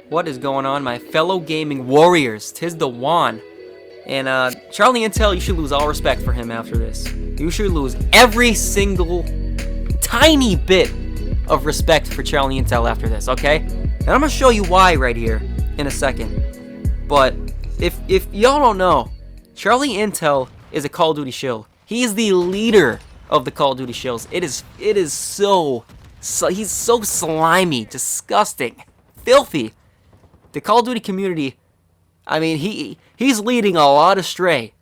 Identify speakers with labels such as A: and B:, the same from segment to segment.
A: What is going on, my fellow gaming warriors? 'Tis the Juan. And CharlieIntel, you should lose all respect for him after this. You should lose every single tiny bit of respect for CharlieIntel after this, okay? And I'm gonna show you why right here in a second. But if y'all don't know, CharlieIntel is a Call of Duty shill. He is the leader of the Call of Duty shills. It is so he's so slimy, disgusting, filthy. The Call of Duty community, I mean, he's leading a lot astray.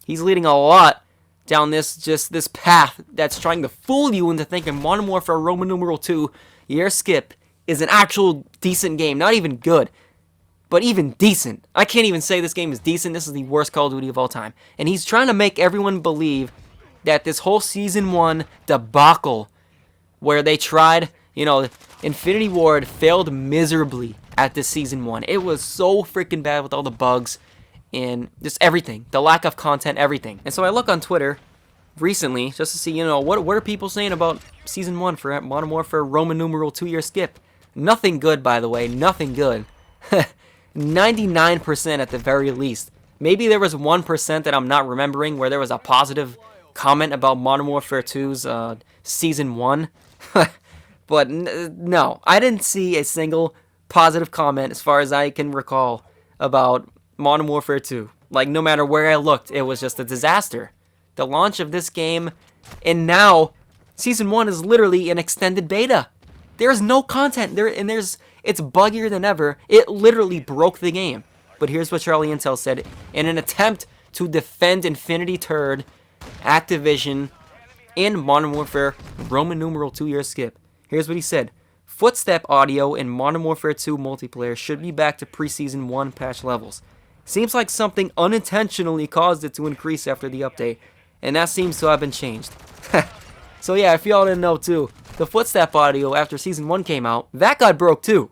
A: He's leading a lot down this path that's trying to fool you into thinking Modern Warfare Roman numeral 2 year skip is an actual decent game. Not even good, but even decent. I can't even say this game is decent. This is the worst Call of Duty of all time. And he's trying to make everyone believe that this whole Season 1 debacle, where they tried, Infinity Ward failed miserably at this Season 1. It was so freaking bad with all the bugs and just everything. The lack of content, everything. And so I look on Twitter recently just to see, what are people saying about Season 1 for Modern Warfare Roman numeral 2 year skip. Nothing good, by the way. Nothing good. 99% at the very least. Maybe there was 1% that I'm not remembering where there was a positive comment about Modern Warfare 2's Season 1. But no, I didn't see a single positive comment as far as I can recall about Modern Warfare 2. Like, no matter where I looked, it was just a disaster. The launch of this game, and now Season 1 is literally an extended beta. There's no content there, and it's buggier than ever. It literally broke the game. But here's what CharlieIntel said. In an attempt to defend Infinity Turd, Activision, and Modern Warfare Roman numeral 2 year skip. Here's what he said. Footstep audio in Modern Warfare 2 multiplayer should be back to pre-season 1 patch levels. Seems like something unintentionally caused it to increase after the update, and that seems to have been changed. So yeah, if y'all didn't know too, the footstep audio after Season 1 came out, that got broke too.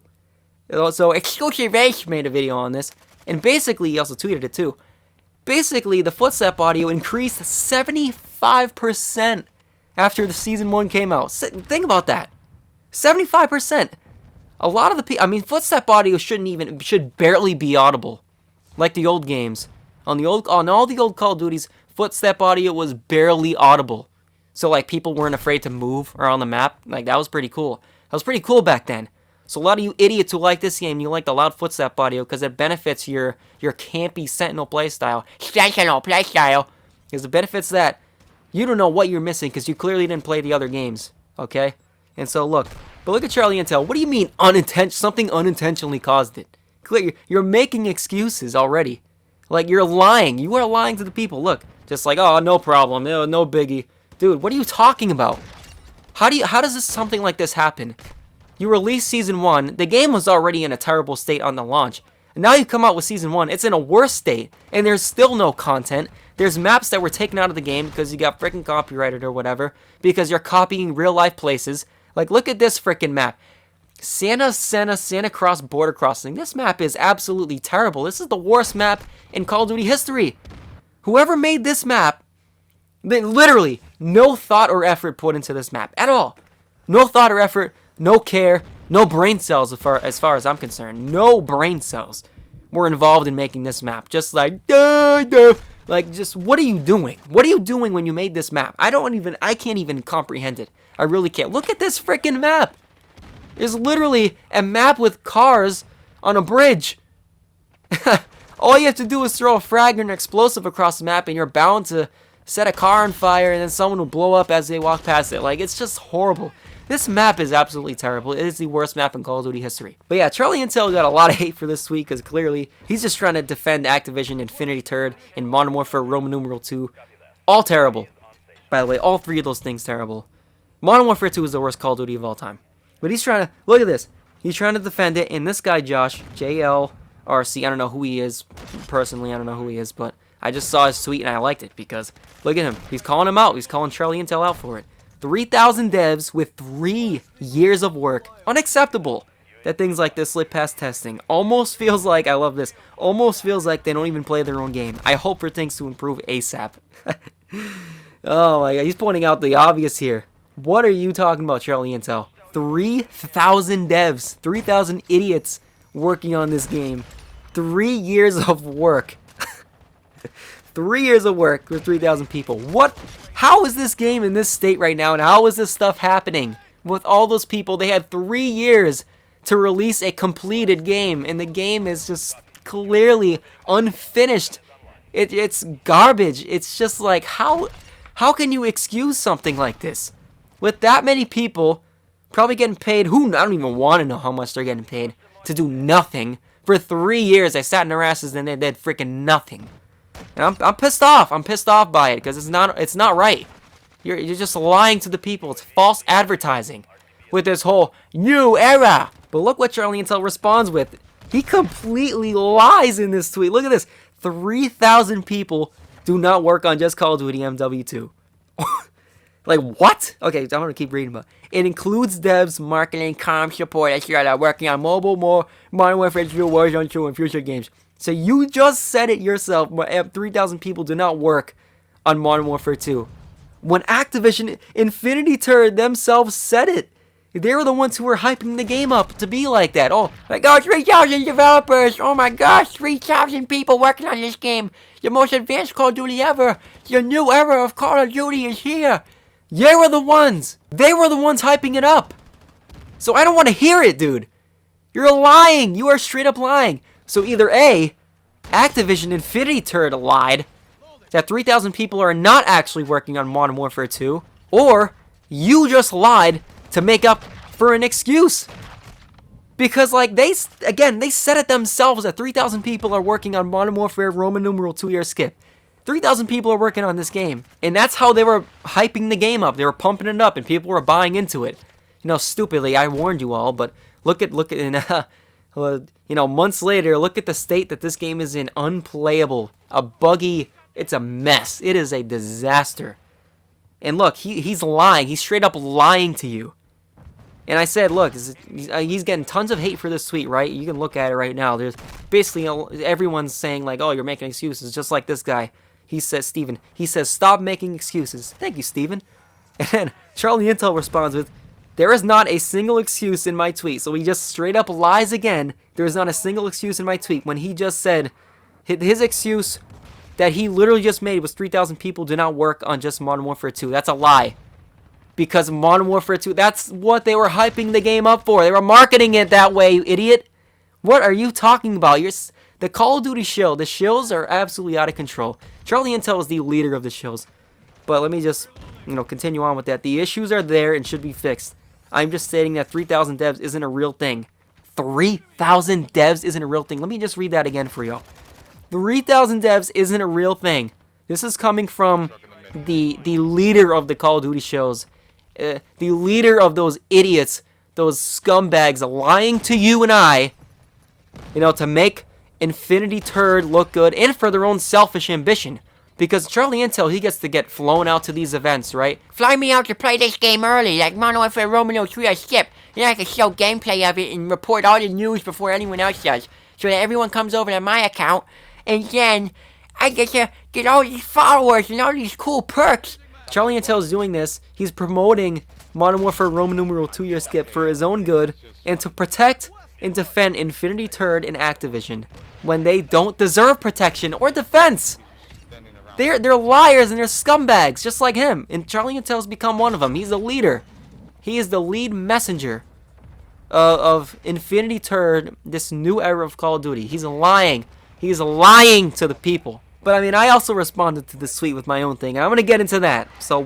A: So Exclusive made a video on this, and basically, he also tweeted it too. Basically, the footstep audio increased 75% after the Season 1 came out. Think about that. 75%. A lot of the people, footstep audio should barely be audible, like the old games. On all the old Call of Duties, footstep audio was barely audible. So like people weren't afraid to move around the map. Like that was pretty cool. That was pretty cool back then. So a lot of you idiots who like this game, you like the loud footstep audio because it benefits your campy Sentinel playstyle. Because it benefits that. You don't know what you're missing because you clearly didn't play the other games. Okay? And so look at CharlieIntel. What do you mean something unintentionally caused it? Clear, you're making excuses already. Like you're lying. You are lying to the people. Look, just like, oh, no problem, no biggie, dude. What are you talking about? How does something like this happen? You released Season 1. The game was already in a terrible state on the launch. And now you come out with Season 1. It's in a worse state, and there's still no content. There's maps that were taken out of the game because you got freaking copyrighted or whatever, because you're copying real-life places. Like, look at this freaking map. Santa Cross border crossing. This map is absolutely terrible. This is the worst map in Call of Duty history. Whoever made this map, literally, no thought or effort put into this map at all. No thought or effort, no care, no brain cells as far as I'm concerned. No brain cells were involved in making this map. Just like, like, just what are you doing? What are you doing when you made this map? I can't even comprehend it. I really can't. Look at this freaking map. There's literally a map with cars on a bridge. All you have to do is throw a frag or an explosive across the map and you're bound to set a car on fire and then someone will blow up as they walk past it. Like, it's just horrible. This map is absolutely terrible. It is the worst map in Call of Duty history. But yeah, CharlieIntel got a lot of hate for this tweet because clearly he's just trying to defend Activision, Infinity Turd, and Modern Warfare Roman numeral 2. All terrible. By the way, all three of those things terrible. Modern Warfare 2 is the worst Call of Duty of all time. But he's trying to, look at this. He's trying to defend it, and this guy, Josh, JLRC, I don't know who he is. Personally, I don't know who he is, but I just saw his tweet and I liked it because, look at him. He's calling him out. He's calling CharlieIntel out for it. 3,000 devs with 3 years of work. Unacceptable that things like this slip past testing. Almost feels like, I love this, almost feels like they don't even play their own game. I hope for things to improve ASAP. Oh my god, he's pointing out the obvious here. What are you talking about, CharlieIntel? 3,000 devs, 3,000 idiots working on this game. 3 years of work. 3 years of work for 3,000 people. What? How is this game in this state right now, and how is this stuff happening? With all those people, they had 3 years to release a completed game, and the game is just clearly unfinished. It's garbage. It's just like, how can you excuse something like this? With that many people probably getting paid, I don't even want to know how much they're getting paid, to do nothing. For 3 years, they sat in their asses and they did freaking nothing. And I'm pissed off. I'm pissed off by it because it's not right. You're just lying to the people. It's false advertising with this whole new era. But look what CharlieIntel responds with. He completely lies in this tweet. Look at this. 3,000 people do not work on just Call of Duty MW2. Like, what? Okay, I'm going to keep reading, but it includes devs, marketing, comm support, etc. working on mobile, Modern Warfare 2, Warzone 2, and future games. So you just said it yourself. 3,000 people do not work on Modern Warfare 2. When Activision Infinity Ward themselves said it. They were the ones who were hyping the game up to be like that. Oh my gosh, 3,000 developers. Oh my gosh, 3,000 people working on this game. The most advanced Call of Duty ever. The new era of Call of Duty is here. They were the ones. They were the ones hyping it up. So I don't want to hear it, dude. You're lying. You are straight up lying. So either A, Activision Infinity Ward lied that 3,000 people are not actually working on Modern Warfare 2, or you just lied to make up for an excuse. Because, like, they said it themselves that 3,000 people are working on Modern Warfare Roman numeral 2-year skip. 3,000 people are working on this game. And that's how they were hyping the game up. They were pumping it up and people were buying into it. You know, stupidly, I warned you all, but look at, you know, months later, look at the state that this game is in. Unplayable. A buggy, it's a mess. It is a disaster. And look, he's lying. He's straight up lying to you. And I said, look, he's getting tons of hate for this tweet, right? You can look at it right now. There's basically everyone's saying, like, oh, you're making excuses, just like this guy. He says, Steven, he says, stop making excuses. Thank you, Steven. And then CharlieIntel responds with, there is not a single excuse in my tweet. So he just straight up lies again. There is not a single excuse in my tweet when he just said his excuse that he literally just made was 3,000 people do not work on just Modern Warfare 2. That's a lie. Because Modern Warfare 2, that's what they were hyping the game up for. They were marketing it that way, you idiot. What are you talking about? The Call of Duty shill. The shills are absolutely out of control. CharlieIntel is the leader of the shills. But let me just, continue on with that. The issues are there and should be fixed. I'm just stating that 3,000 devs isn't a real thing. 3,000 devs isn't a real thing. Let me just read that again for y'all. 3,000 devs isn't a real thing. This is coming from the leader of the Call of Duty shows. The leader of those idiots, those scumbags lying to you and I, to make Infinity Ward look good and for their own selfish ambition. Because CharlieIntel, he gets to get flown out to these events, right?
B: Fly me out to play this game early, like Modern Warfare Roman 3 I skip. Then I can show gameplay of it and report all the news before anyone else does. So that everyone comes over to my account, and then I get to get all these followers and all these cool perks.
A: CharlieIntel is doing this. He's promoting Modern Warfare Roman numeral 2-year skip for his own good and to protect and defend Infinity Ward and Activision when they don't deserve protection or defense. They're liars and they're scumbags, just like him. And CharlieIntel's become one of them. He's the leader. He is the lead messenger of Infinity Ward, this new era of Call of Duty. He's lying. He's lying to the people. But I mean, I also responded to this tweet with my own thing. And I'm going to get into that. So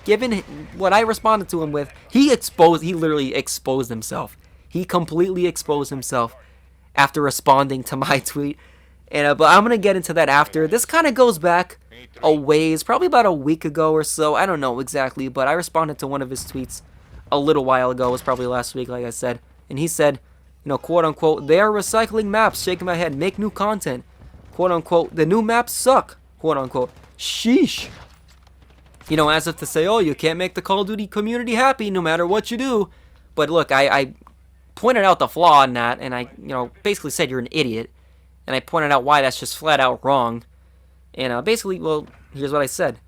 A: given what I responded to him with, he literally exposed himself. He completely exposed himself after responding to my tweet. And but I'm going to get into that after. This kind of goes back a ways, probably about a week ago or so. I don't know exactly, but I responded to one of his tweets a little while ago. It was probably last week, like I said. And he said, quote unquote, they are recycling maps, shaking my head, make new content. Quote unquote, the new maps suck. Quote unquote, sheesh. As if to say, oh, you can't make the Call of Duty community happy no matter what you do. But look, I pointed out the flaw in that, and I, basically said you're an idiot. And I pointed out why that's just flat out wrong. And basically, well, here's what I said.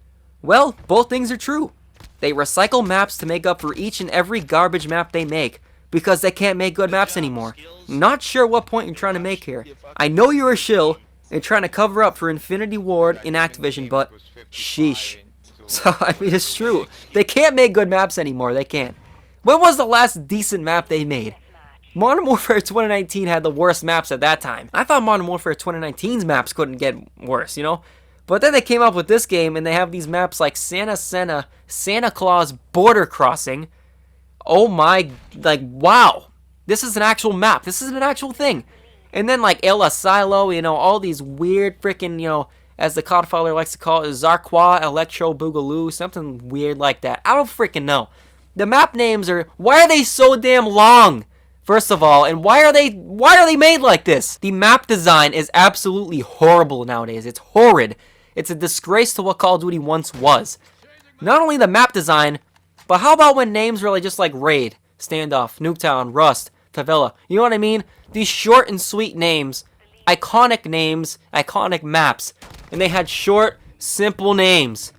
A: Well, both things are true. They recycle maps to make up for each and every garbage map they make because they can't make good maps anymore. Not sure what point you're trying to make here. I know you're a shill and trying to cover up for Infinity Ward in Activision, but sheesh. So, I mean, it's true. They can't make good maps anymore. They can't. When was the last decent map they made? Modern Warfare 2019 had the worst maps at that time. I thought Modern Warfare 2019's maps couldn't get worse, you know? But then they came up with this game, and they have these maps like Santa Claus Border Crossing. Oh my, like, wow. This is an actual map. This is an actual thing. And then, like, El Asilo, you know, all these weird freaking, you know, as the Codfather likes to call it, Zarqua, Electro Boogaloo, something weird like that. I don't freaking know. The map names are, why are they so damn long? First of all, and why are they made like this? The map design is absolutely horrible nowadays. It's horrid. It's a disgrace to what Call of Duty once was. Not only the map design, but how about when names were like just like Raid, Standoff, Nuketown, Rust, Favela? You know what I mean? These short and sweet names, iconic maps, and they had short, simple names.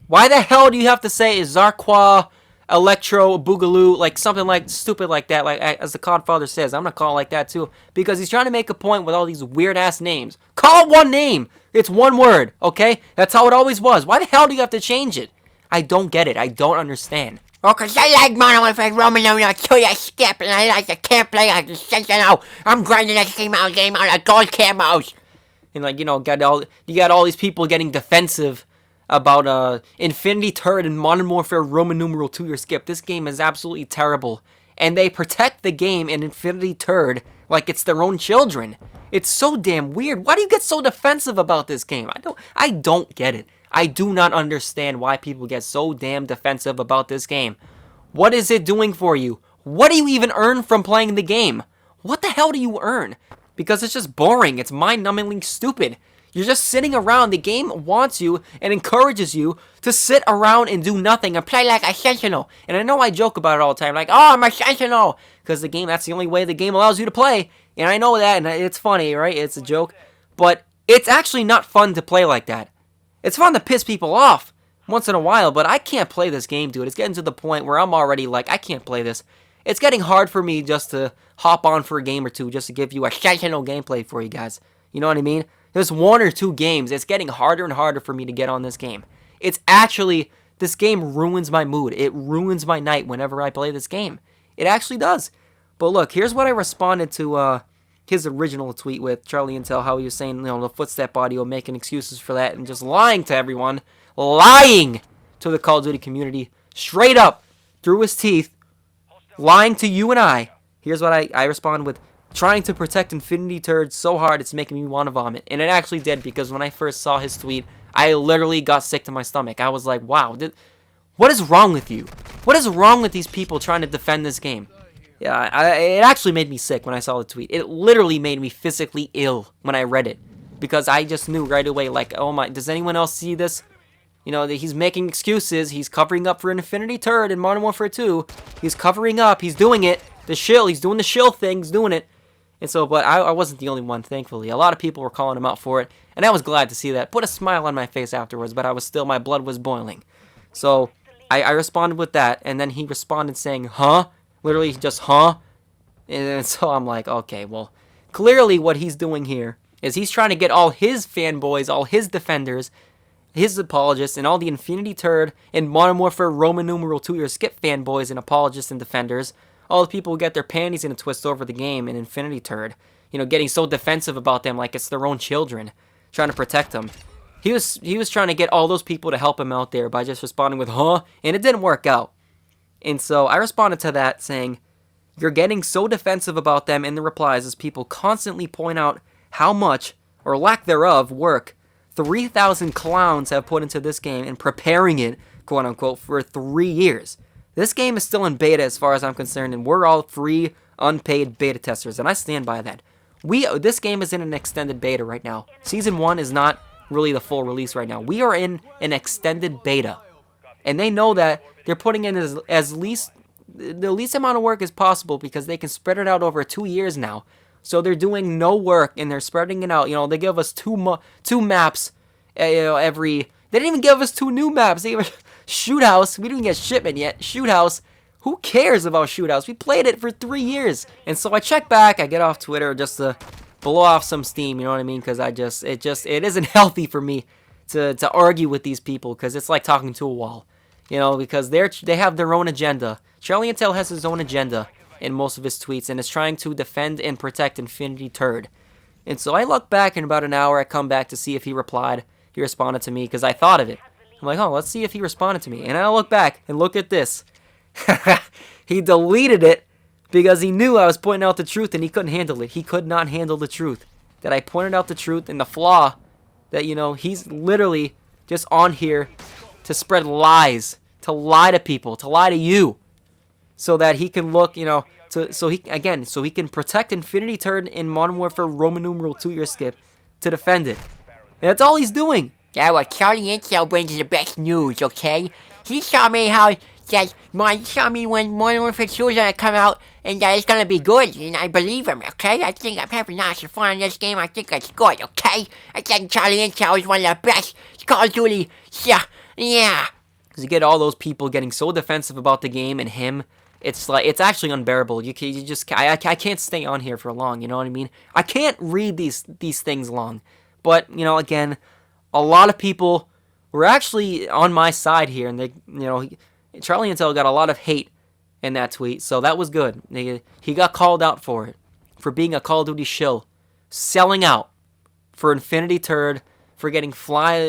A: Why the hell do you have to say Zarqua, Electro, Boogaloo, like something like stupid like that, like as the Codfather says? I'm gonna call it like that too, because he's trying to make a point with all these weird ass names. Call it one name. It's one word, okay? That's how it always was. Why the hell do you have to change it? I don't get it. I don't understand.
B: Oh, 'cause I like Modern Warfare Romeo 2 Skip, and I like the can't play like the Sentinel. I'm grinding that game out of gold camos.
A: And like, you know, you got all these people getting defensive about Infinity Turret and Modern Warfare Roman numeral 2 or Skip. This game is absolutely terrible. And they protect the game in Infinity Turret like it's their own children. It's so damn weird. Why do you get so defensive about this game? I don't get it. I do not understand why people get so damn defensive about this game. What is it doing for you? What do you even earn from playing the game? What the hell do you earn? Because it's just boring. It's mind-numbingly stupid. You're just sitting around. The game wants you and encourages you to sit around and do nothing and play like a sentinel. And I know I joke about it all the time, like, oh, I'm a sentinel. Because the game, that's the only way the game allows you to play. And I know that, and it's funny, right? It's a joke. But it's actually not fun to play like that. It's fun to piss people off once in a while, but I can't play this game, dude. It's getting to the point where I'm already like, I can't play this. It's getting hard for me just to hop on for a game or two, just to give you a sentinel gameplay for you guys. You know what I mean? There's one or two games. It's getting harder and harder for me to get on this game. It's actually, this game ruins my mood. It ruins my night whenever I play this game. It actually does. But look, here's what I responded to his original tweet with CharlieIntel, how he was saying, you know, the footstep audio, making excuses for that, and just lying to everyone. Lying to the Call of Duty community. Straight up, through his teeth. Lying to you and I. Here's what I respond with. Trying to protect Infinity Turd so hard it's making me want to vomit. And it actually did, because when I first saw his tweet, I literally got sick to my stomach. I was like, wow, what is wrong with you? What is wrong with these people trying to defend this game? Yeah, it actually made me sick when I saw the tweet. It literally made me physically ill when I read it. Because I just knew right away, like, oh my, does anyone else see this? You know, he's making excuses. He's covering up for an Infinity Turd in Modern Warfare 2. He's covering up. He's doing it. The shill. He's doing the shill thing. He's doing it. And so, but I wasn't the only one, thankfully. A lot of people were calling him out for it, and I was glad to see that. Put a smile on my face afterwards, but my blood was boiling. So, I responded with that, and then he responded saying, huh? Literally just, huh? And so I'm like, okay, well, clearly what he's doing here is he's trying to get all his fanboys, all his defenders, his apologists, and all the Infinity Turd and Modern Warfare Roman numeral 2 or Skip fanboys and apologists and defenders, all the people who get their panties in a twist over the game in Infinity Turd, you know, getting so defensive about them like it's their own children, trying to protect them. He was trying to get all those people to help him out there by just responding with, huh? And it didn't work out. And so I responded to that saying, you're getting so defensive about them in the replies as people constantly point out how much, or lack thereof, work 3,000 clowns have put into this game and preparing it, quote unquote, for 3 years. This game is still in beta as far as I'm concerned, and we're all free, unpaid beta testers, and I stand by that. This game is in an extended beta right now. Season 1 is not really the full release right now. We are in an extended beta. And they know that they're putting in the least amount of work as possible because they can spread it out over 2 years now. So they're doing no work and they're spreading it out. You know, they give us two maps, you know, every. They didn't even give us 2 new maps. They gave us Shoot House. We didn't get shipment yet. Shoot House Who cares about shootouts? We played it for 3 years. And so I check back, I get off Twitter just to blow off some steam, you know what I mean? Because it isn't healthy for me to argue with these people, because it's like talking to a wall. You know, because they have their own agenda. CharlieIntel has his own agenda in most of his tweets, and is trying to defend and protect Infinity Turd. And so I look back in about an hour, I come back to see if he replied. He responded to me, because I thought of it. I'm like, oh, let's see if he responded to me. And I look back, and look at this. He deleted it, because he knew I was pointing out the truth, and he couldn't handle it. He could not handle the truth. That I pointed out the truth and the flaw that, you know, he's literally just on here to spread lies, to lie to people, to lie to you, so that he can look, you know, so he can protect Infinity Turd in Modern Warfare Roman numeral 2 year skip to defend it. And that's all he's doing.
B: Yeah, well, CharlieIntel brings the best news, okay? He showed me how that he showed me when Modern Warfare 2 is gonna come out and that it's gonna be good, and I believe him, okay? I think I'm having lots of fun in this game. I think it's good, okay? I think CharlieIntel is one of the best Call of Duty. Yeah.
A: Because you get all those people getting so defensive about the game and him. It's like, it's actually unbearable. I can't stay on here for long, you know what I mean? I can't read these things long. But, you know, again, a lot of people were actually on my side here, and they, you know, CharlieIntel got a lot of hate in that tweet, so that was good. He got called out for it, for being a Call of Duty shill, selling out for Infinity Turd, for getting fly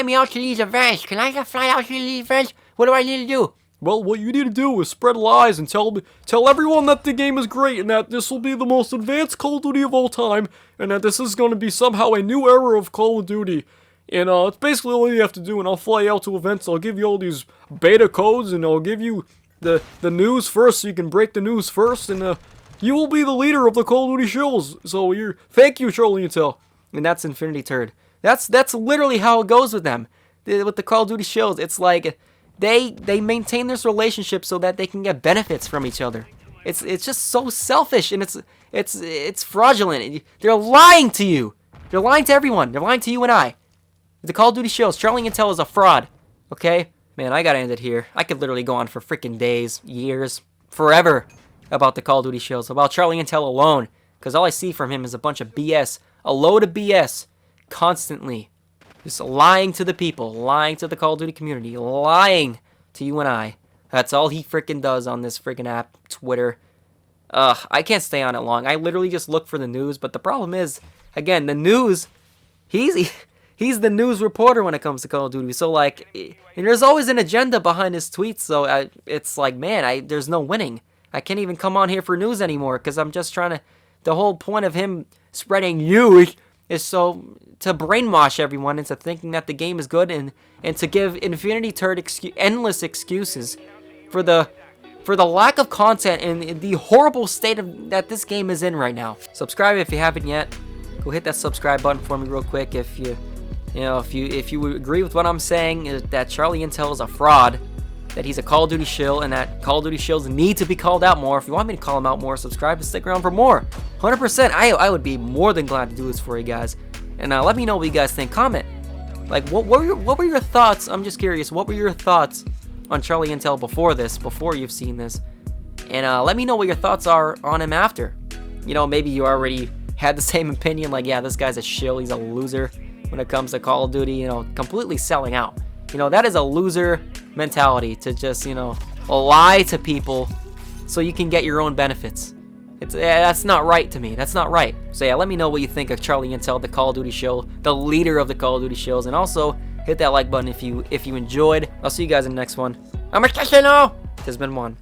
A: me out to these events. Can I get fly out to these events? What do I need to do?
C: Well, what you need to do is spread lies and tell everyone that the game is great and that this will be the most advanced Call of Duty of all time, and that this is going to be somehow a new era of Call of Duty. And it's basically all you have to do, and I'll fly you out to events, I'll give you all these beta codes, and I'll give you the news first so you can break the news first, and you will be the leader of the Call of Duty shills. So thank you, CharlieIntel.
A: And that's Infinity Turd. That's literally how it goes with them. With the Call of Duty shills, it's like they maintain this relationship so that they can get benefits from each other. It's just so selfish, and it's fraudulent. They're lying to you. They're lying to everyone. They're lying to you and I. The Call of Duty shills. CharlieIntel is a fraud. Okay? Man, I gotta end it here. I could literally go on for freaking days, years, forever about the Call of Duty shills, about CharlieIntel alone. Because all I see from him is a bunch of BS. A load of BS. Constantly. Just lying to the people. Lying to the Call of Duty community. Lying to you and I. That's all he freaking does on this freaking app, Twitter. I can't stay on it long. I literally just look for the news. But the problem is, again, the news, he's the news reporter when it comes to Call of Duty. So, like, and there's always an agenda behind his tweets. So, it's like, man, there's no winning. I can't even come on here for news anymore because I'm just trying to... The whole point of him spreading news is so to brainwash everyone into thinking that the game is good and to give Infinity Turd endless excuses for the lack of content and the horrible state that this game is in right now. Subscribe if you haven't yet. Go hit that subscribe button for me real quick if you agree with what I'm saying, that CharlieIntel is a fraud, that he's a Call of Duty shill, and that Call of Duty shills need to be called out more. If you want me to call them out more, subscribe and stick around for more. 100%, I would be more than glad to do this for you guys. And let me know what you guys think. Comment. Like, what were your thoughts? I'm just curious. What were your thoughts on CharlieIntel before you've seen this? And let me know what your thoughts are on him after. You know, maybe you already had the same opinion, like, yeah, this guy's a shill, he's a loser when it comes to Call of Duty, you know, completely selling out. You know, that is a loser mentality, to just, you know, lie to people so you can get your own benefits. That's not right to me. That's not right. So yeah, let me know what you think of CharlieIntel, the Call of Duty shill, the leader of the Call of Duty shills, and also hit that like button if you enjoyed. I'll see you guys in the next one.
B: I'm a This
A: has been one.